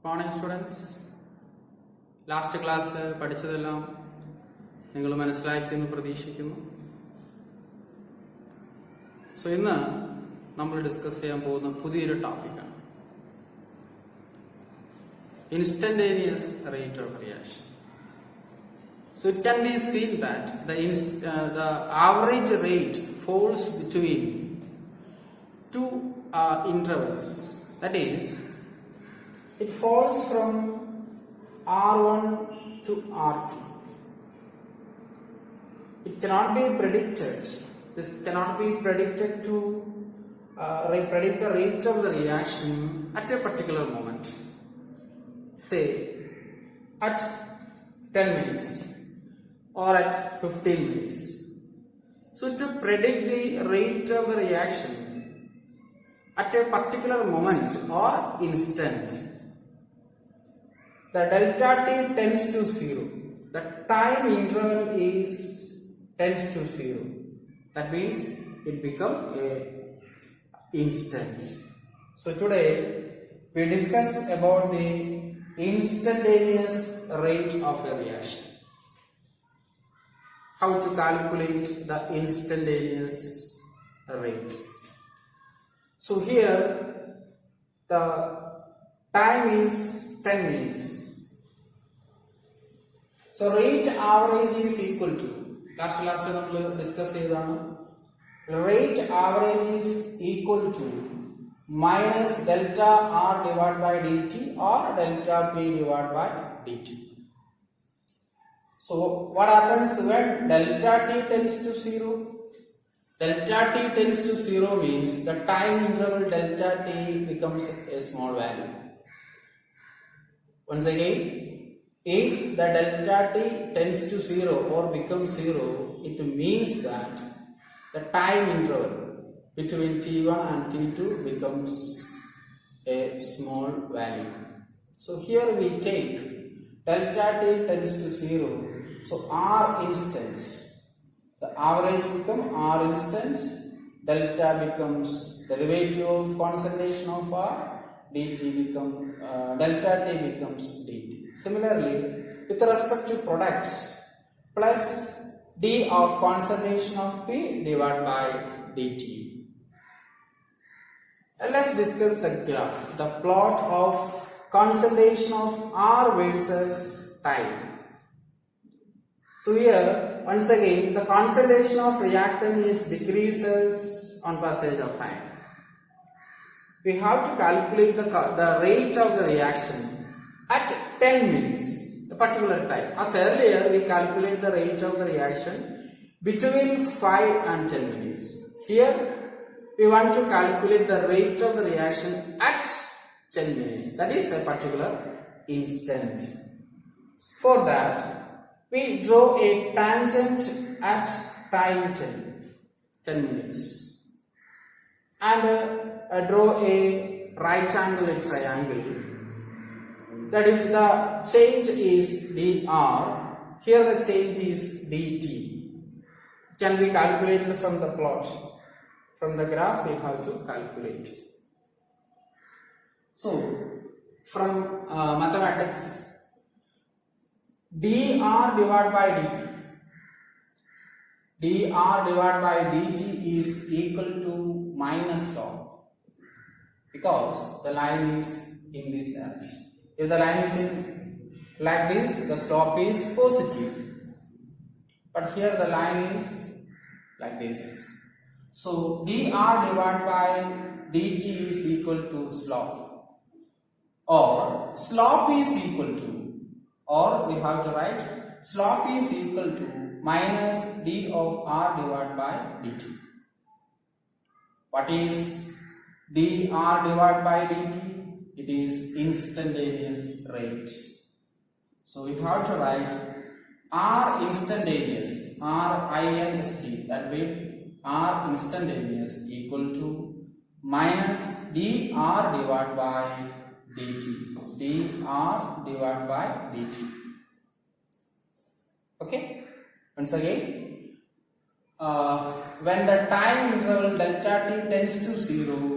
Morning students. Last class പഠിച്ചതെല്ലാം നിങ്ങൾ മനസ്സിലാക്കിയെന്ന് പ്രതീക്ഷിക്കുന്നു. So ഇന്ന് നമ്മൾ ഡിസ്കസ് ചെയ്യാൻ പോകുന്ന പുതിയൊരു ടോപ്പിക്കാണ് instantaneous rate of reaction. So it can be seen that the average rate falls between two intervals. That is, it falls from R1 to R2. It cannot be predicted. This cannot be predicted to predict the rate of the reaction at a particular moment. Say at 10 minutes or at 15 minutes. So to predict the rate of the reaction at a particular moment or instant, the delta t tends to 0. The time interval tends to 0. That means it becomes a instant. So today we discuss about the instantaneous rate of a reaction. How to calculate the instantaneous rate. So here the time is 10 minutes. So rate average is equal to, last class we discuss cheyidana, rate average is equal to minus delta R divided by dt or delta P divided by dt. So what happens when delta t tends to 0? Delta t tends to 0 means the time interval delta t becomes a small value. Once again, if the delta t tends to 0 or becomes 0, it means that the time interval between t1 and t2 becomes a small value. So here we take delta t tends to 0. So R instant, the average becomes R instant, delta becomes derivative of concentration of R, dt becomes delta t becomes dt. Similarly, with respect to product, plus d of concentration of P divided by dt. And let's discuss the graph, the plot of concentration of R versus time. So here, once again, the concentration of reactant decreases on passage of time. We have to calculate the rate of the reaction at 10 minutes, a particular time. As earlier, we calculate the rate of the reaction between 5 and 10 minutes. Here, we want to calculate the rate of the reaction at 10 minutes. That is a particular instant. For that, we draw a tangent at time 10 minutes and draw a right angle triangle. That if the change is dr, here the change is dt. Can be calculated from the plot. From the graph we have to calculate. So from mathematics, dr divided by dt, dr divided by dt is equal to minus log, because the line is in this direction. If the line is in like this, the slope is positive, but here the line is like this. So dr divided by dt is equal to slope, or slope is equal to, or we have to write slope is equal to minus d of r divided by dt. What is dr divided by dt? It is instantaneous rate. So we have to write r instantaneous, r inst, that means r instantaneous equal to minus dr divided by dt, dr divided by dt. Okay, once again, when the time interval delta t tends to 0,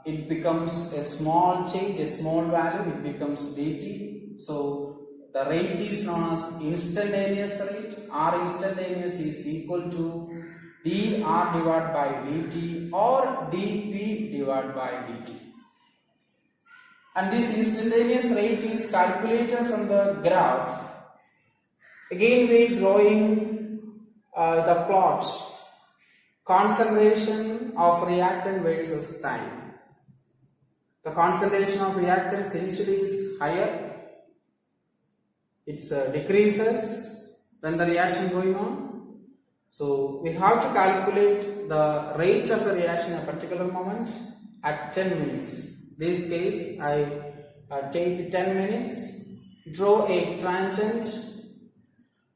it becomes a small change, a small value, it becomes dt. So the rate is known as instantaneous rate. R instantaneous is equal to dr divided by dt or dp divided by dt. And this instantaneous rate is calculated from the graph. Again we are drawing the plots. Concentration of reactant versus time. The concentration of reactants initially is higher. It decreases when the reaction going on. So we have to calculate the rate of a reaction at a particular moment at 10 minutes. In this case I take 10 minutes, draw a tangent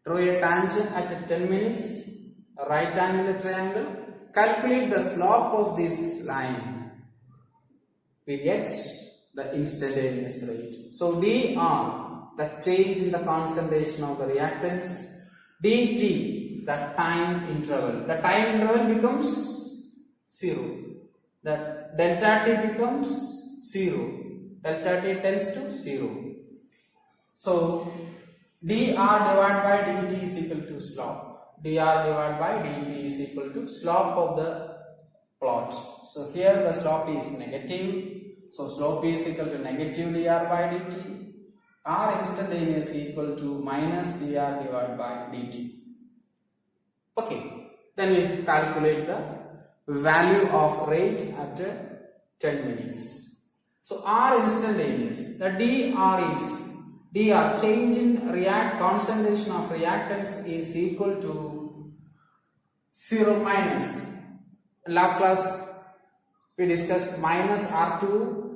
at 10 minutes. A right angular triangle, calculate the slope of this line, we get the instantaneous rate. So dr, the change in the concentration of the reactants, dt, the time interval. The time interval becomes 0. The delta t becomes 0. Delta t tends to 0. So dr divided by dt is equal to slope. Dr divided by dt is equal to slope of the plot. So here the slope is negative. So slope is equal to negative dr by dt. R instantaneous equal to minus dr divided by dt. Okay. Then we calculate the value of rate at 10 minutes. So R instantaneous. The dr change in concentration of reactants is equal to 0 minus. Last class we discussed minus R2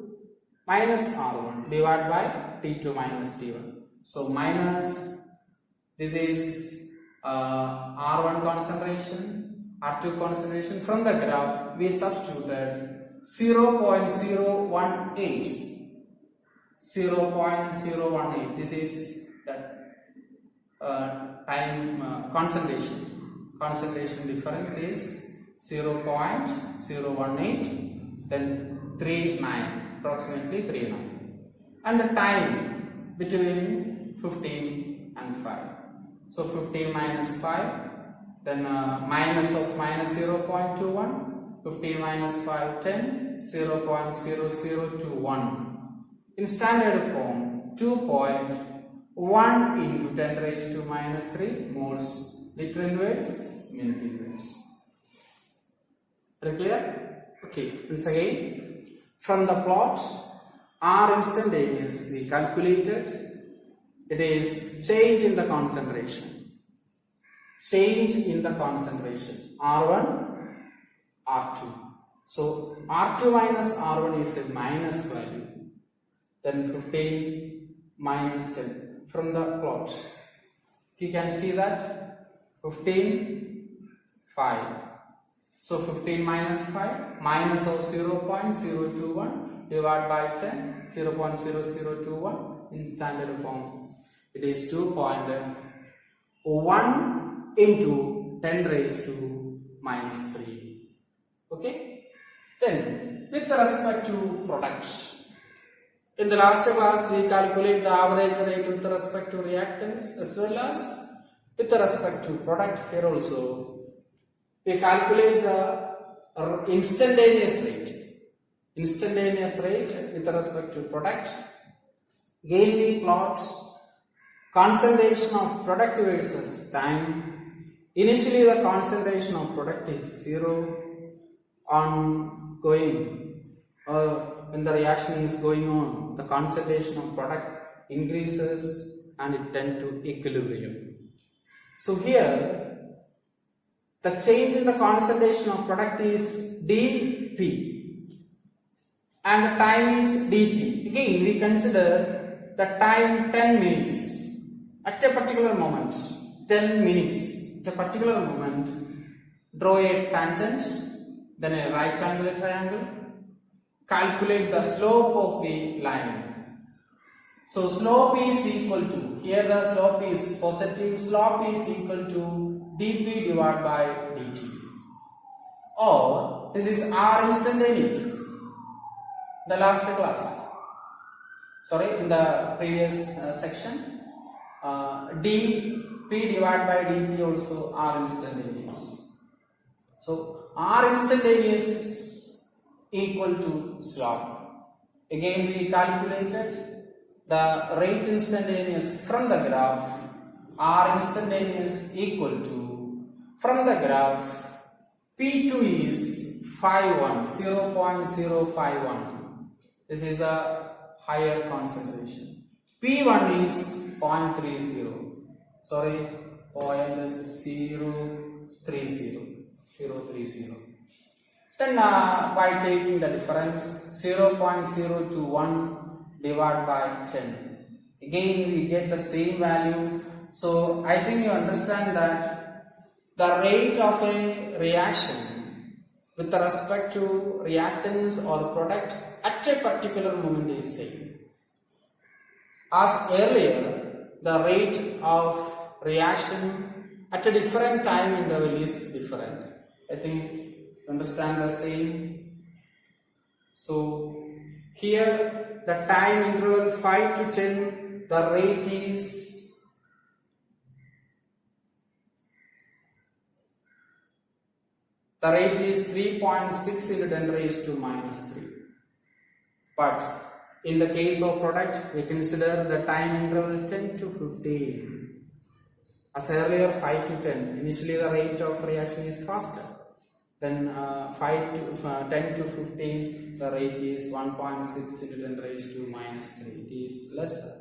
minus R1 divided by T2 minus T1. So minus, this is R1 concentration, R2 concentration. From the graph we substituted 0.018. 0.018. This is that time concentration difference is 0.018, then 39, approximately 39, and the time between 15 and 5. So 15 minus 5, then minus of minus 0.21, 15 minus 5, 10, 0.0021. In standard form, 2.1 into 10 raised to minus 3 moles, liter inverse, minute inverse. Very clear? Okay, once again, from the plot, R instantaneous we calculated, it is change in the concentration. Change in the concentration, R1, R2. So R2 minus R1 is a minus value. Then 15 minus 10 from the plot. You can see that 15, 5. So 15 minus 5, minus of 0.021 divided by 10, 0.0021 in standard form. It is 2.1 into 10 raised to minus 3. Okay? Then with respect to products. In the last class, we calculate the average rate with respect to reactants as well as with respect to product. Here also, we calculate the instantaneous rate. Instantaneous rate with respect to product. Again, we plot concentration of product versus time. Initially, the concentration of product is 0 on going. When the reaction is going on, the concentration of product increases and it tends to equilibrium. So here, the change in the concentration of product is dP and the time is dt. Again, we consider the time 10 minutes at a particular moment. 10 minutes at a particular moment. Draw a tangent, then a right angular triangle. Calculate the slope of the line. So slope is equal to, here the slope is positive, slope is equal to dP divided by dt. Or this is R instantaneous. the last class. Sorry, in the previous section, P divided by dt also R instantaneous. So R instantaneous equal to slope. Again we calculated the rate instantaneous from the graph. R instantaneous equal to, from the graph, P2 is 0.051. This is the higher concentration. P1 is 0.30. Sorry, 0.030. Then by taking the difference 0.021 divided by 10. Again we get the same value. So I think you understand that the rate of a reaction with respect to reactants or product at a particular moment is same. As earlier, the rate of reaction at a different time interval is different. I think you understand the same. So here the time interval 5 to 10, the rate is 3.6 into 10 raised to minus 3. But in the case of product, we consider the time interval 10 to 15. As earlier 5 to 10, initially the rate of reaction is faster. Then 10 to 15, the rate is 1.6 into 10 raised to minus 3. It is lesser.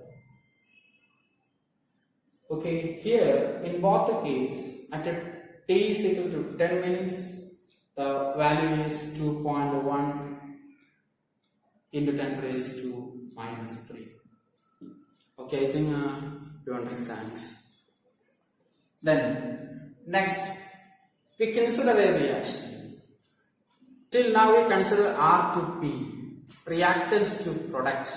Okay, here in both the case, at a t is equal to 10 minutes, the value is 2.1 into 10 raised to minus 3. Okay, I think you understand. Then, next, we consider a reaction. Till now we consider R to P, reactants to products.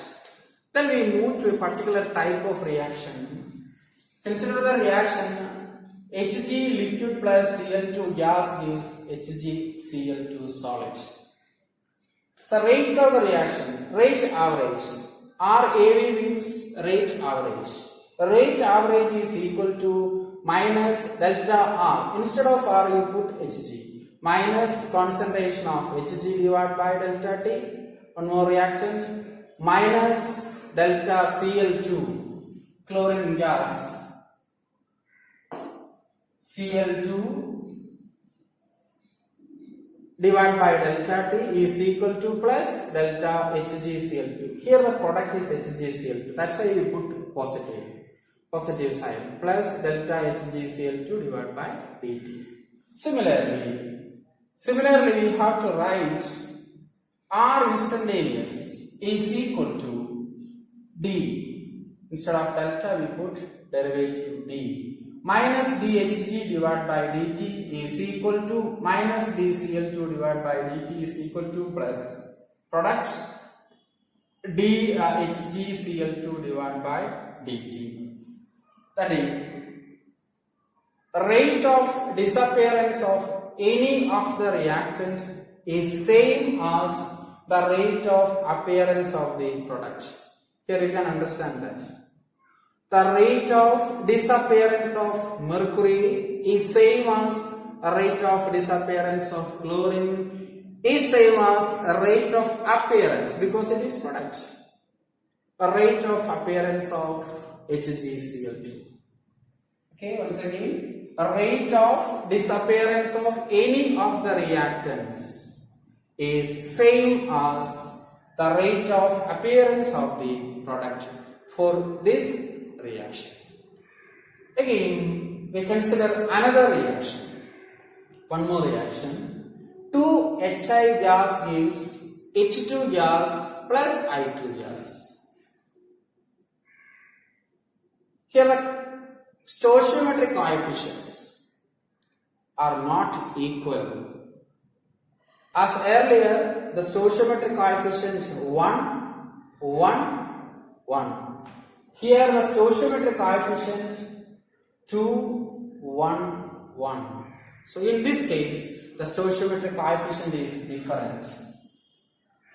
Then we move to a particular type of reaction. Consider the reaction Hg liquid plus Cl2 gas gives HgCl2 solid. So rate of the reaction, rate average. RAV means rate average. Rate average is equal to minus delta R. Instead of R you put Hg. Minus concentration of Hg divided by delta T. One more reactant. Minus delta Cl2. Chlorine gas. Cl2 divided by delta T is equal to plus delta HgCl2. Here the product is HgCl2. That's why you put positive sign, plus delta HgCl2 divided by dt. Similarly we have to write R instantaneous is equal to D. Instead of delta we put derivative D. Minus dHg divided by dt is equal to minus dCl2 divided by dt is equal to plus product dHgCl2 divided by dt. That is, rate of disappearance of any of the reactant is same as the rate of appearance of the product. Here you can understand that. The rate of disappearance of mercury is same as a rate of disappearance of chlorine is same as a rate of appearance because it is product. A rate of appearance of HgCl2. Okay, once again, a rate of disappearance of any of the reactants is same as the rate of appearance of the product for this reaction. Again, we consider another reaction. One more reaction. 2HI gas gives H2 gas plus I2 gas. Here the stoichiometric coefficients are not equal. As earlier, the stoichiometric coefficient 1, 1, 1. Here the stoichiometric coefficient 2, 1, 1. So in this case, the stoichiometric coefficient is different.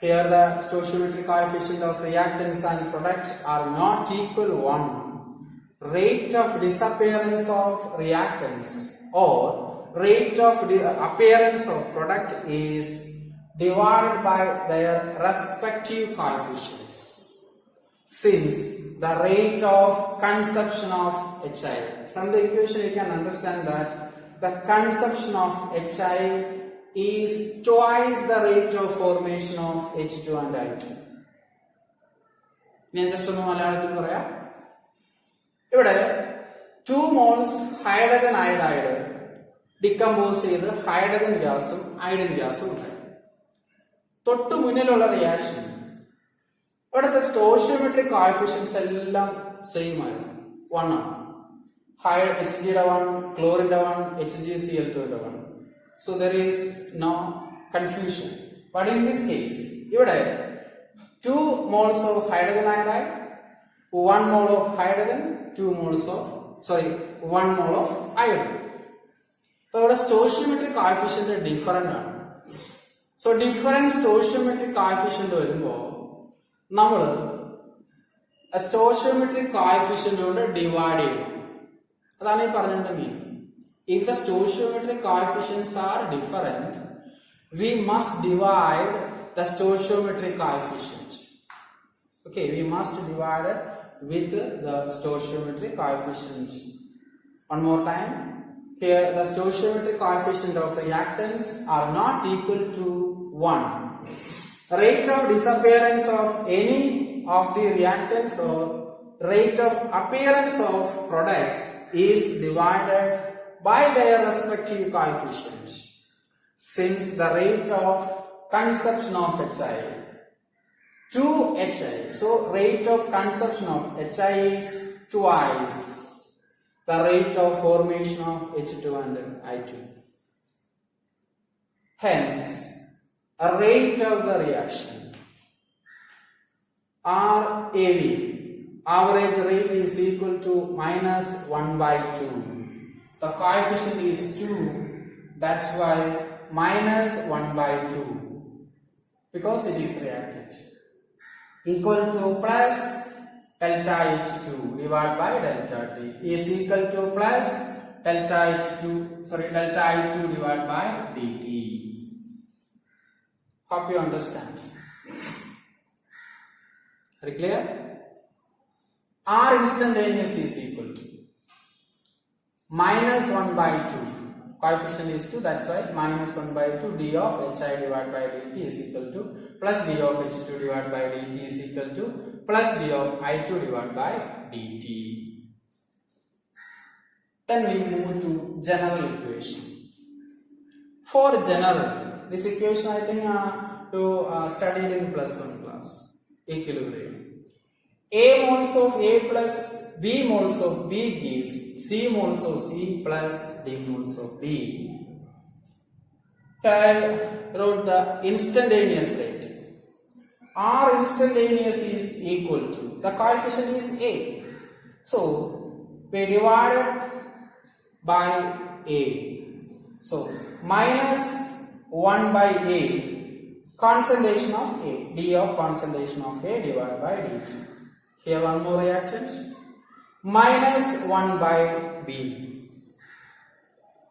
Here the stoichiometric coefficient of reactants and products are not equal 1. Rate of disappearance of reactants or rate of the appearance of product is divided by their respective coefficients. Since the rate of consumption of HI, from the equation you can understand that the consumption of HI is twice the rate of formation of H2 and I2. ഞാൻ just ഒന്ന് മലയാളത്തിൽ പറയാം. ഇവിടെ 2 moles hydrogen iodide decompose ചെയ്ത് hydrogen ഗ്യാസും iodine ഗ്യാസും ഉണ്ടായി. തൊട്ടു മുന്നിലുള്ള റിയാക്ഷൻ ഇവിടുത്തെ സ്റ്റോയിച്ചിയോമെട്രിക് കോഎഫിഷ്യൻസ് എല്ലാം സെയിം ആയിരുന്നു, 1 ആണ്. HG-യുടെ 1, ക്ലോറിന്റെ 1, HgCl2-യുടെ 1. So there is no confusion. But in this case, ഇവിടെ 2 moles of hydrogen iodide, 1 mole of hydrogen, 1 mole of iodine. അപ്പോൾ ഇവിടെ സ്റ്റോയിച്ചിയോമെട്രിക് കോഎഫിഷ്യന്റ് ഡിഫറന്റ് ആണ്. സോ ഡിഫറൻറ്റ് സ്റ്റോയിച്ചിയോമെട്രിക് കോഎഫിഷ്യന്റ് വരുമ്പോൾ നമ്മൾ സ്റ്റോയിച്ചിയോമെട്രിക് കോഎഫിഷ്യന്റ് കൊണ്ട് ഡിവൈഡ് ചെയ്യണം. അതാണ് ഈ പറഞ്ഞതിന്റെ meaning. If the stoichiometric coefficients are different, we must divide the stoichiometric coefficient. Okay, we must divide it with the stoichiometric coefficient. One more time. Here, the stoichiometric coefficient of reactants are not equal to 1. Rate of disappearance of any of the reactants or rate of appearance of products is divided by their respective coefficients. Since the rate of consumption of HI to HI, so rate of consumption of HI is twice the rate of formation of H2 and I2. Hence, a rate of the reaction RAV, average rate, is equal to minus 1 by 2. The coefficient is 2, that's why minus 1 by 2, because it is reactant, equal to plus delta H2 divided by delta T is equal to plus delta I2 divided by dt. Hope you understand. Very clear? R instantaneous is equal to minus 1 by 2. Coefficient is 2, that's why minus 1 by 2 d of HI divided by dt is equal to plus d of H2 divided by dt is equal to plus d of I2 divided by dt. Then we move to general equation. For general, this equation I think you studied in +1 class, equilibrium. A moles of A plus B moles of B gives C moles of C plus D moles of D. I wrote the instantaneous rate. R instantaneous is equal to, the coefficient is A. So, we divide it by A. So, minus 1 by A, concentration of A, D of concentration of A divided by dt. Here one more reactant. Minus 1 by B.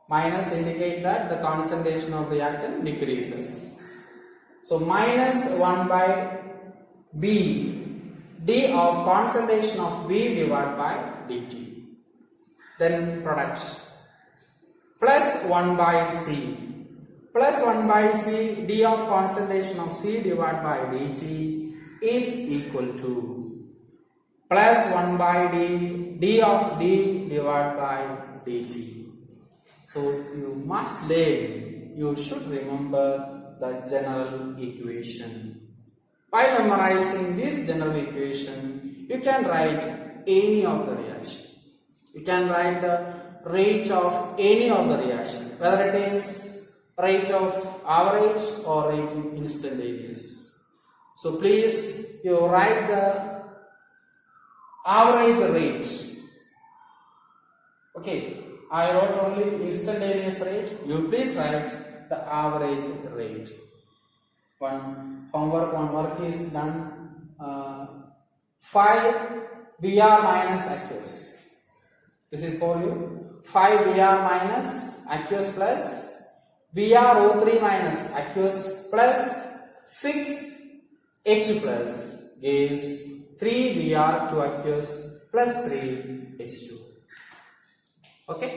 Minus indicate that the concentration of the reactant decreases. So minus 1 by B, D of concentration of B divided by dt. Then products. Plus 1 by C. Plus 1 by C, D of concentration of C divided by dt is equal to plus 1 by D, D of D divided by dt. So you must learn, you should remember the general equation. By memorizing this general equation, you can write any of the reaction. You can write the rate of any of the reaction, whether it is rate of average or rate of instantaneous. So please, you write the average rate. Okay, I wrote only instantaneous rate. You please write the average rate. 1 homework, one work is done. 5 Br minus aqueous. This is for you. 5 Br minus aqueous plus BrO3 minus aqueous plus 6 H plus gives 3 Br2 aqueous plus 3 H2. Okay.